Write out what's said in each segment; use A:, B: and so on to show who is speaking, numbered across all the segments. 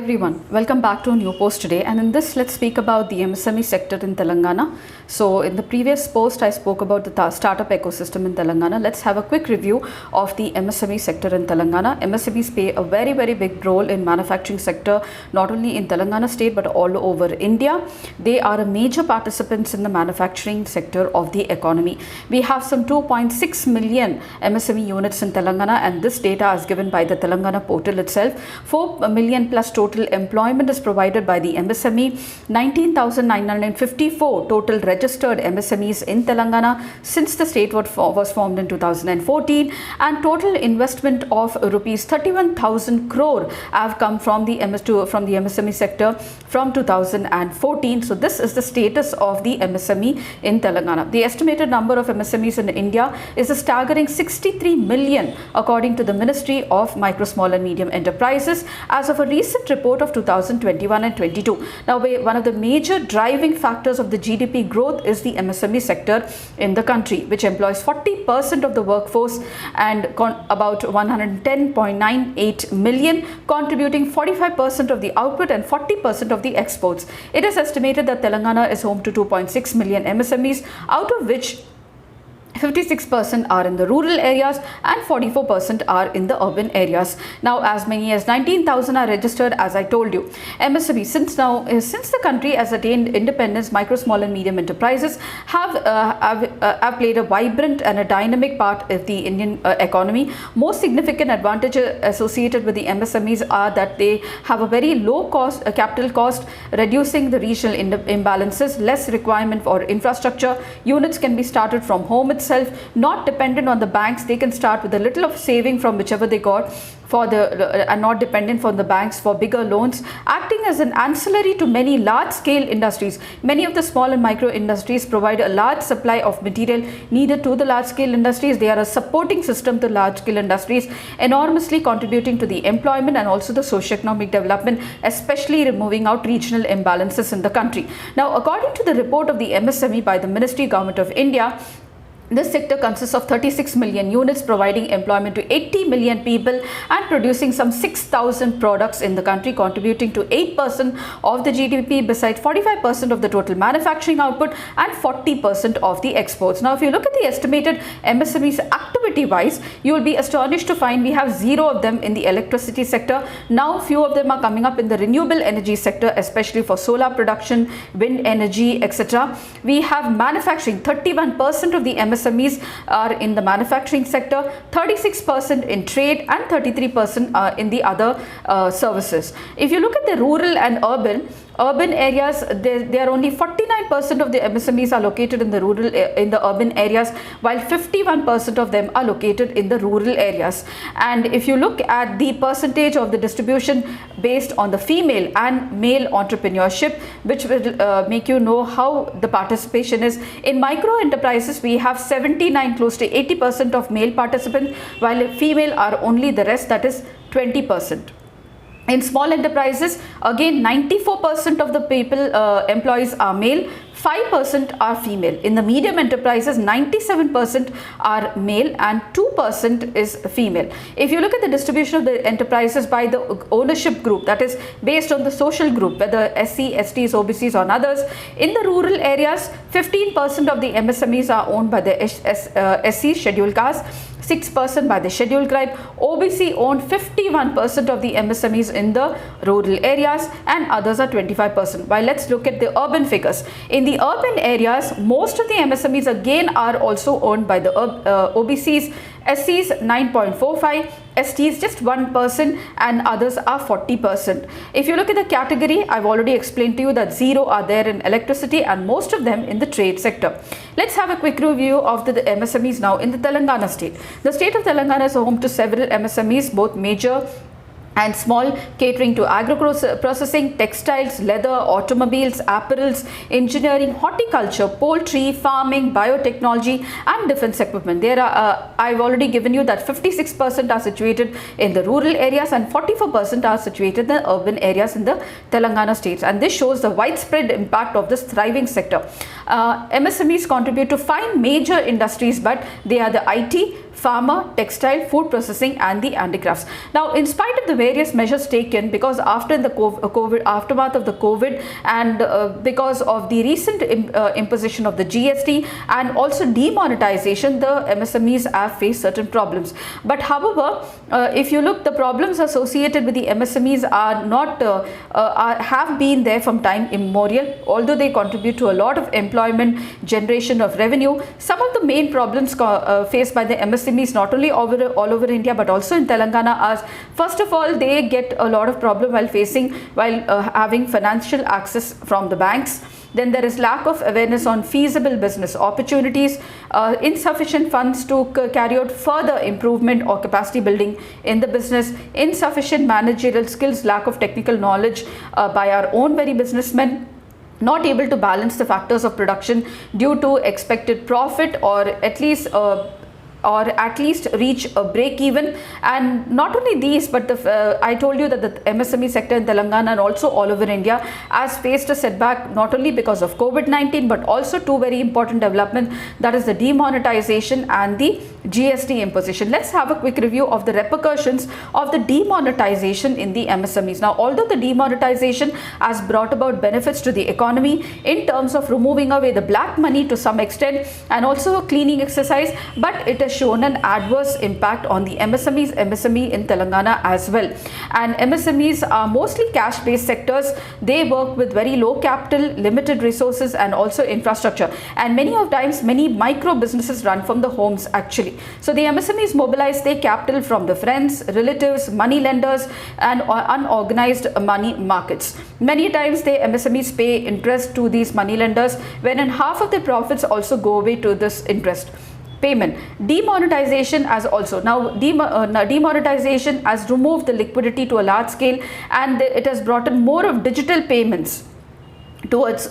A: Everyone, welcome back to a new post today, and in this let's speak about the MSME sector in Telangana. So in the previous post I spoke about the startup ecosystem in Telangana. Let's have a quick review of the MSME sector in Telangana. MSMEs play a very big role in manufacturing sector, not only in Telangana state but all over India. They are a major participants in the manufacturing sector of the economy. We have some 2.6 million MSME units in Telangana, and this data is given by the Telangana portal itself. 4 million plus total employment is provided by the MSME. 19,954 total registered MSMEs in Telangana since the state was formed in 2014, and total investment of rupees 31,000 crore have come from the MSME sector from 2014. So this is the status of the MSME in Telangana. The estimated number of MSMEs in India is a staggering 63 million according to the Ministry of Micro, Small and Medium Enterprises as of a recent report of 2021 and 22. Now, one of the major driving factors of the GDP growth is the MSME sector in the country, which employs 40% of the workforce and about 110.98 million, contributing 45% of the output and 40% of the exports. It is estimated that Telangana is home to 2.6 million MSMEs, out of which 56% are in the rural areas and 44% are in the urban areas. Now, as many as 19,000 are registered, as I told you. MSME, since the country has attained independence, micro, small and medium enterprises have played a vibrant and a dynamic part of the Indian economy. Most significant advantages associated with the MSMEs are that they have a very low cost capital cost, reducing the regional imbalances, less requirement for infrastructure. Units can be started from home itself, not dependent on the banks. They can start with a little of saving from whichever they got and not dependent on the banks for bigger loans, acting as an ancillary to many large scale industries. Many of the small and micro industries provide a large supply of material needed to the large scale industries. They are a supporting system to large scale industries, enormously contributing to the employment and also the socio-economic development, especially removing out regional imbalances in the country. Now, according to the report of the MSME by the Ministry Government of India, this sector consists of 36 million units, providing employment to 80 million people and producing some 6,000 products in the country, contributing to 8% of the GDP, besides 45% of the total manufacturing output and 40% of the exports. Now, if you look at the estimated MSMEs activity-wise, you will be astonished to find we have 0 of them in the electricity sector. Now, few of them are coming up in the renewable energy sector, especially for solar production, wind energy, etc. We have manufacturing. 31% of the MSMEs are in the manufacturing sector, 36% in trade and 33% in the other services. If you look at the rural and urban areas, there are only 49% of the MSMEs are located in the urban areas, while 51% of them are located in the rural areas. And if you look at the percentage of the distribution based on the female and male entrepreneurship, which will make you know how the participation is. In micro enterprises, we have 79, close to 80% of male participants, while female are only the rest, that is 20%. In small enterprises, again 94% of the employees are male, 5% are female. In the medium enterprises, 97% are male and 2% is female. If you look at the distribution of the enterprises by the ownership group, that is based on the social group, whether SC, STs, OBCs or others, in the rural areas, 15% of the MSMEs are owned by the SC scheduled caste, 6% by the scheduled tribe. OBC own 51% of the MSMEs in the rural areas and others are 25%. While let's look at the urban figures. In the urban areas, most of the MSMEs again are also owned by the OBCs, SCs 9.45, STs just 1% and others are 40%. If you look at the category, I've already explained to you that 0 are there in electricity and most of them in the trade sector. Let's have a quick review of the MSMEs now in the Telangana state. The state of Telangana is home to several MSMEs, both major and small, catering to agro-processing, textiles, leather, automobiles, apparels, engineering, horticulture, poultry, farming, biotechnology and defense equipment. I've already given you that 56% are situated in the rural areas and 44% are situated in the urban areas in the Telangana states, and this shows the widespread impact of this thriving sector. MSMEs contribute to 5 major industries, but they are the IT, pharma, textile, food processing and the handicrafts. Now, in spite of the various measures taken, because after the aftermath of the COVID and because of the recent imposition of the GST and also demonetization, the MSMEs have faced certain problems. But however, if you look, the problems associated with the MSMEs are not have been there from time immemorial. Although they contribute to a lot of employment, generation of revenue, some of the main problems faced by the MSMEs not only all over India but also in Telangana are, first of all, they get a lot of problem while having financial access from the banks. Then there is lack of awareness on feasible business opportunities, insufficient funds to carry out further improvement or capacity building in the business, insufficient managerial skills, lack of technical knowledge by our own very businessmen, not able to balance the factors of production due to expected profit or at least reach a break even. And not only these, but I told you that the MSME sector in Telangana and also all over India has faced a setback, not only because of COVID-19 but also two very important developments, that is the demonetization and the GST imposition. Let's have a quick review of the repercussions of the demonetization in the MSMEs. Now, although the demonetization has brought about benefits to the economy in terms of removing away the black money to some extent and also a cleaning exercise, but it has shown an adverse impact on the MSME in Telangana as well. And MSMEs are mostly cash-based sectors. They work with very low capital, limited resources and also infrastructure. And many micro businesses run from the homes actually. So the MSMEs mobilize their capital from the friends, relatives, money lenders and unorganized money markets. Many times the MSMEs pay interest to these money lenders, wherein half of their profits also go away to this interest payment. Demonetization has also demonetization has removed the liquidity to a large scale, and it has brought in more of digital payments towards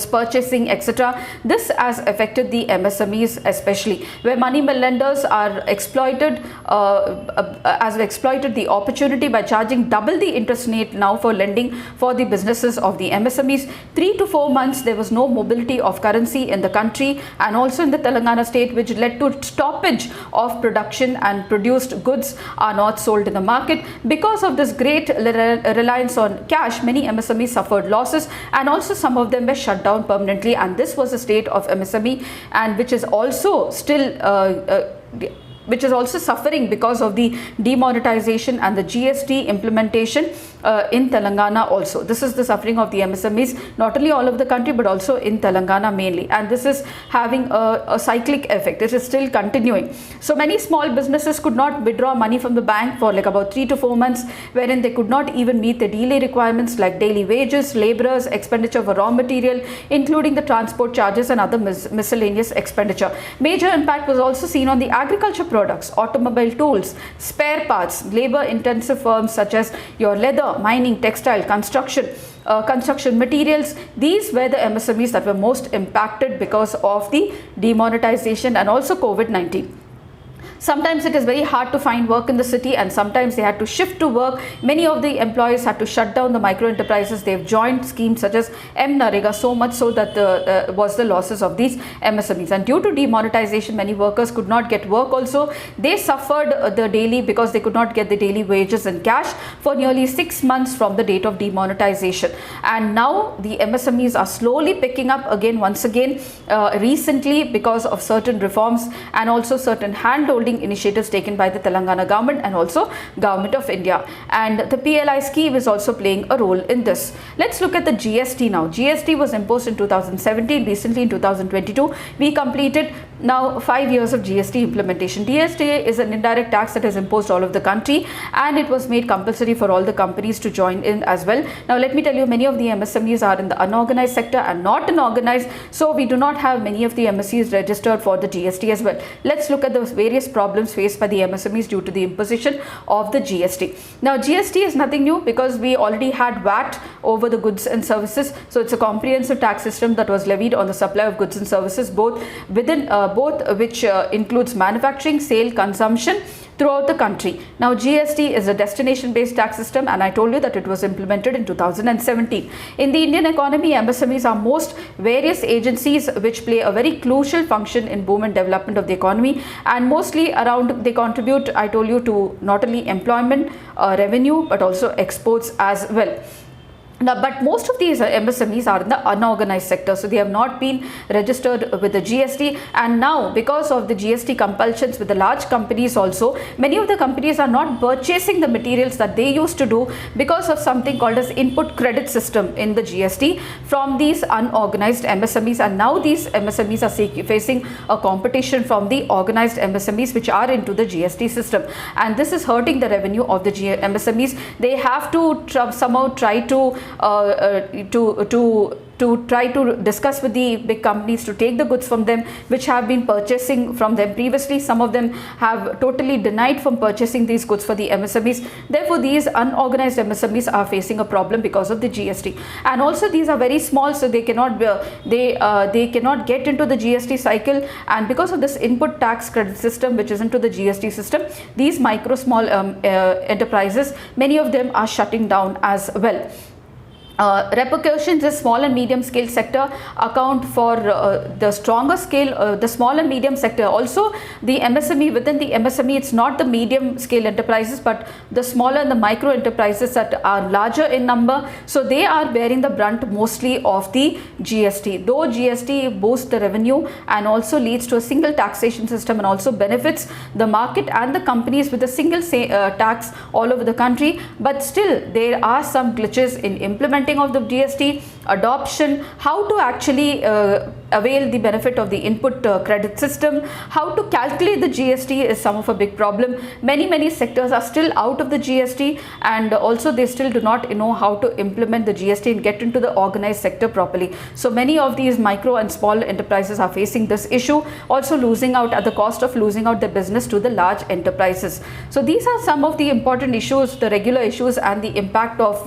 A: purchasing, etc. This has affected the MSMEs especially, where money lenders are exploited the opportunity by charging double the interest rate now for lending for the businesses of the MSMEs. 3 to 4 months there was no mobility of currency in the country and also in the Telangana state, which led to stoppage of production and produced goods are not sold in the market. Because of this great reliance on cash, many MSMEs suffered losses and also some of them were shut down permanently, and this was the state of MSME, and which is also suffering because of the demonetization and the GST implementation in Telangana also. This is the suffering of the MSMEs, not only all over the country but also in Telangana mainly, and this is having a cyclic effect. It is still continuing. So many small businesses could not withdraw money from the bank for like about 3 to 4 months, wherein they could not even meet the daily requirements like daily wages, laborers, expenditure for raw material, including the transport charges and other miscellaneous expenditure. Major impact was also seen on the agriculture products, automobile tools, spare parts, labor intensive firms such as your leather, mining, textile, construction materials. These were the MSMEs that were most impacted because of the demonetization and also COVID-19. Sometimes it is very hard to find work in the city, and sometimes they had to shift to work. Many of the employees had to shut down the micro enterprises. They've joined schemes such as M-Narega, so much so that was the losses of these MSMEs. And due to demonetization, many workers could not get work also. They suffered the daily, because they could not get the daily wages in cash for nearly 6 months from the date of demonetization. And now the MSMEs are slowly picking up again, once again, recently, because of certain reforms and also certain hand-holding initiatives taken by the Telangana government and also government of India, and the PLI scheme is also playing a role in this. Let's look at the GST now. GST was imposed in 2017. Recently in 2022 we completed now 5 years of GST implementation. GST is an indirect tax that is imposed all over the country, and it was made compulsory for all the companies to join in as well. Now let me tell you, many of the MSMEs are in the unorganized sector and not in organized, so we do not have many of the MSEs registered for the GST as well. Let's look at the various problems faced by the MSMEs due to the imposition of the GST. Now GST is nothing new, because we already had VAT over the goods and services. So it's a comprehensive tax system that was levied on the supply of goods and services, both which includes manufacturing, sale, consumption, throughout the country. Now, GST is a destination-based tax system, and I told you that it was implemented in 2017. In the Indian economy, MSMEs are most various agencies which play a very crucial function in boom and development of the economy, and mostly around they contribute, I told you, to not only employment, revenue, but also exports as well. Now, but most of these MSMEs are in the unorganized sector, so they have not been registered with the GST, and now because of the GST compulsions with the large companies also, many of the companies are not purchasing the materials that they used to do because of something called as input credit system in the GST from these unorganized MSMEs, and now these MSMEs are facing a competition from the organized MSMEs which are into the GST system, and this is hurting the revenue of the MSMEs. They have to somehow try to try to discuss with the big companies to take the goods from them which have been purchasing from them previously. Some of them have totally denied from purchasing these goods for the MSMEs. Therefore, these unorganized MSMEs are facing a problem because of the GST, and also these are very small, so they cannot they cannot get into the GST cycle, and because of this input tax credit system which is into the GST system, these micro small enterprises, many of them are shutting down as well. Repercussions in small and medium scale sector account for the stronger scale, the small and medium sector. Also, the MSME, within the MSME, it's not the medium scale enterprises, but the smaller and the micro enterprises that are larger in number. So they are bearing the brunt mostly of the GST. Though GST boosts the revenue and also leads to a single taxation system and also benefits the market and the companies with a single tax all over the country, but still there are some glitches in implementing of the GST, adoption, how to actually avail the benefit of the input credit system, how to calculate the GST is some of a big problem. Many sectors are still out of the GST, and also they still do not know how to implement the GST and get into the organized sector properly. So many of these micro and small enterprises are facing this issue, also losing out at the cost of losing out their business to the large enterprises. So these are some of the important issues, the regular issues, and the impact of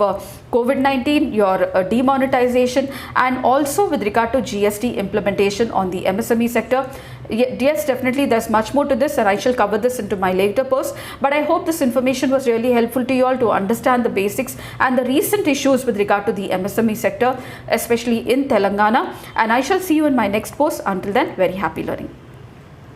A: COVID-19, your demonetization, and also with regard to GST implementation on the MSME sector. Yes, definitely there's much more to this, and I shall cover this into my later post, but I hope this information was really helpful to you all to understand the basics and the recent issues with regard to the MSME sector, especially in Telangana, and I shall see you in my next post. Until then, very happy learning.